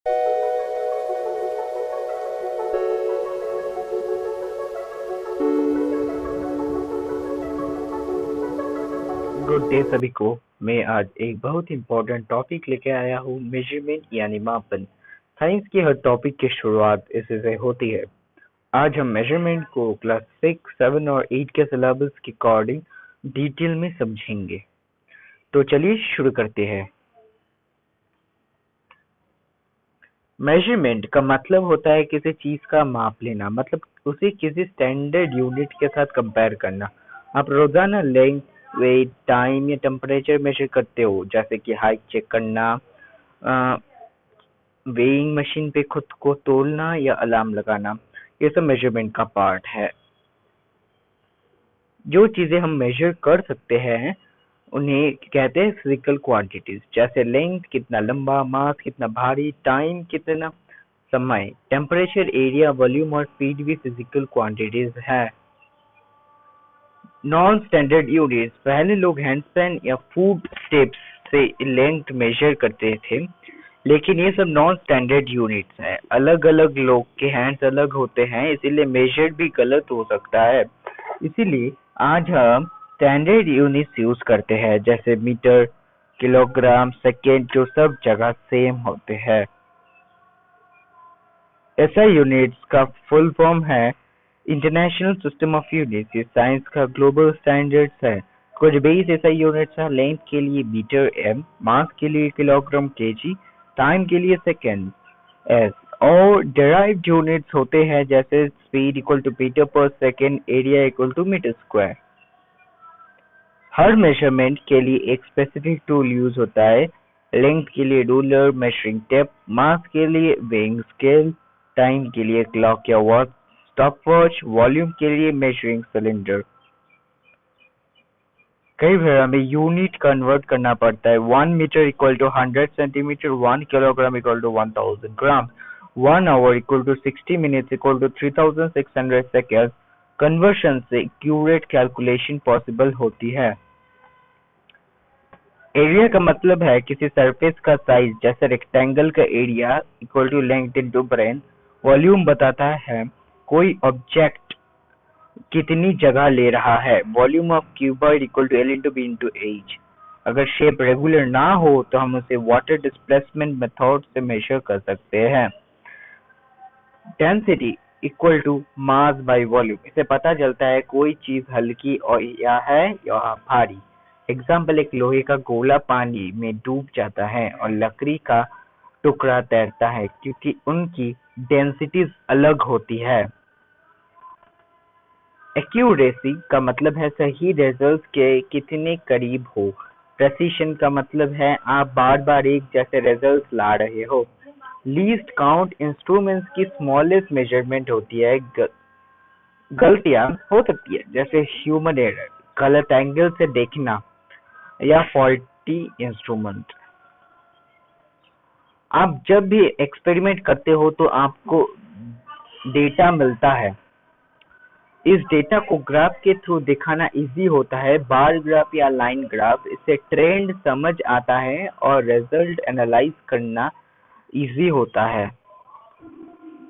Good day सभी को। मैं आज एक बहुत इम्पोर्टेंट टॉपिक लेके आया हूँ, मेजरमेंट यानी मापन। साइंस की हर टॉपिक की शुरुआत इसी से होती है। आज हम मेजरमेंट को क्लास 6, 7 और 8 के सिलेबस के अकॉर्डिंग डिटेल में समझेंगे। तो चलिए शुरू करते हैं। मेजरमेंट का मतलब होता है किसी चीज का माप लेना, मतलब उसे किसी स्टैंडर्ड यूनिट के साथ कंपेयर करना। आप रोजाना लेंथ, वेट, टाइम या टेम्परेचर मेजर करते हो, जैसे कि हाइट चेक करना, वेइंग मशीन पे खुद को तोलना या अलार्म लगाना। ये सब मेजरमेंट का पार्ट है। जो चीजें हम मेजर कर सकते हैं उन्हें कहते हैं फिजिकल क्वांटिटीज, जैसे लेंथ कितना लंबा, मास कितना भारी, टाइम कितना समय, टेम्परेचर, एरिया, वॉल्यूम और स्पीड भी फिजिकल क्वांटिटीज है। नॉन स्टैंडर्ड यूनिट्स, पहले लोग हैंडस्पैन या फुट स्टेप्स से लेंथ मेजर करते थे, लेकिन ये सब नॉन स्टैंडर्ड यूनिट्स हैं। अलग अलग लोग के हैंड्स अलग होते हैं, इसीलिए मेजर भी गलत हो सकता है। इसीलिए आज हम स्टैंडर्ड यूनिट्स यूज करते हैं, जैसे मीटर, किलोग्राम, सेकेंड, जो सब जगह सेम होते हैं। ऐसा यूनिट्स का फुल फॉर्म है इंटरनेशनल सिस्टम ऑफ यूनिट्स। ये साइंस का ग्लोबल स्टैंडर्ड्स है। कुछ बेस ऐसा यूनिट्स है। लेंथ के लिए मीटर एम, मास के लिए किलोग्राम केजी, टाइम के लिए सेकेंड एस, और डेराइव्ड यूनिट्स होते हैं, जैसे speed equal to metre per second, area equal to metre square. हर मेजरमेंट के लिए एक स्पेसिफिक टूल यूज होता है। लेंथ के लिए रूलर, मेजरिंग टेप, मास के लिए वेइंग स्केल, टाइम के लिए क्लॉक या वॉच, स्टॉपवॉच, वॉल्यूम के लिए मेजरिंग सिलेंडर। कई बार हमें यूनिट कन्वर्ट करना पड़ता है। 1 metre equal to 100 centimetre, 1 kilogram equal to 1000 gram, 1 hour equal to 60 minutes equal to 3600 second. Conversion से एक्यूरेट कैलकुलेशन पॉसिबल होती है। एरिया का मतलब है किसी सरफेस का साइज, जैसे रेक्टेंगल का area equal to length into breadth. Volume बताता है कोई ऑब्जेक्ट कितनी जगह ले रहा है। Volume of cuboid equal to l into b into h. अगर शेप रेगुलर ना हो तो हम उसे वाटर डिस्प्लेसमेंट मेथड से मेजर कर सकते हैं। Density equal to mass by volume, इससे पता चलता है कोई चीज हल्की और या भारी। एग्जाम्पल, एक लोहे का गोला पानी में डूब जाता है और लकड़ी का टुकड़ा तैरता है, क्योंकि उनकी डेंसिटीज अलग होती है। एक्यूरेसी का मतलब है सही रिजल्ट के कितने करीब हो। प्रेसिशन का मतलब है आप बार बार एक जैसे रिजल्ट ला रहे हो। लीस्ट काउंट इंस्ट्रूमेंट्स की स्मॉलेस्ट मेजरमेंट होती है। गलतियां हो सकती है, जैसे ह्यूमन एरर, गलत एंगल से देखना या फॉल्टी इंस्ट्रूमेंट। आप जब भी एक्सपेरिमेंट करते हो तो आपको डेटा मिलता है। इस डेटा को ग्राफ के थ्रू दिखाना इजी होता है, बार ग्राफ या लाइन ग्राफ। इससे ट्रेंड समझ आता है और रिजल्ट एनालाइज करना इजी होता है।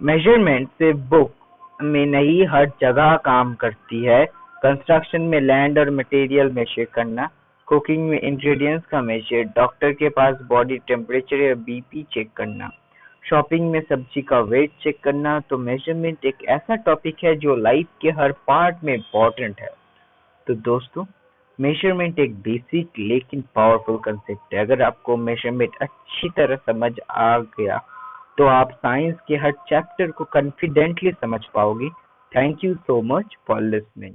मेजरमेंट से बुक में नहीं, हर जगह काम करती है। कंस्ट्रक्शन में लैंड और मटेरियल मेजर करना, कुकिंग में इंग्रेडिएंट्स का मेजर, डॉक्टर के पास बॉडी टेम्परेचर या बीपी चेक करना, शॉपिंग में सब्जी का वेट चेक करना। तो मेजरमेंट एक ऐसा टॉपिक है जो लाइफ के हर पार्ट में इम्पोर्टेंट है। तो दोस्तों, मेजरमेंट एक बेसिक लेकिन पावरफुल कंसेप्ट है। अगर आपको मेजरमेंट अच्छी तरह समझ आ गया तो आप साइंस के हर चैप्टर को कॉन्फिडेंटली समझ पाओगे। Thank you so much for listening.